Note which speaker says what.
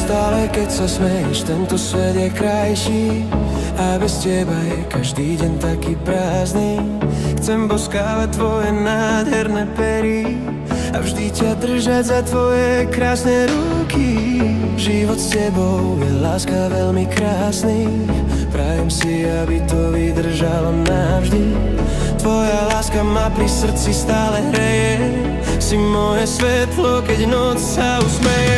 Speaker 1: Stále keď sa smeješ, tento svet je krajší. A bez teba je každý deň taký prázdny. Chcem boskávať tvoje nádherné pery a vždy ťa držať za tvoje krásne ruky. Život s tebou je láska veľmi krásny. Prajem si, aby to vydržalo navždy. Tvoja láska ma pri srdci stále hreje. Si moje svetlo, keď noc sa usmeje.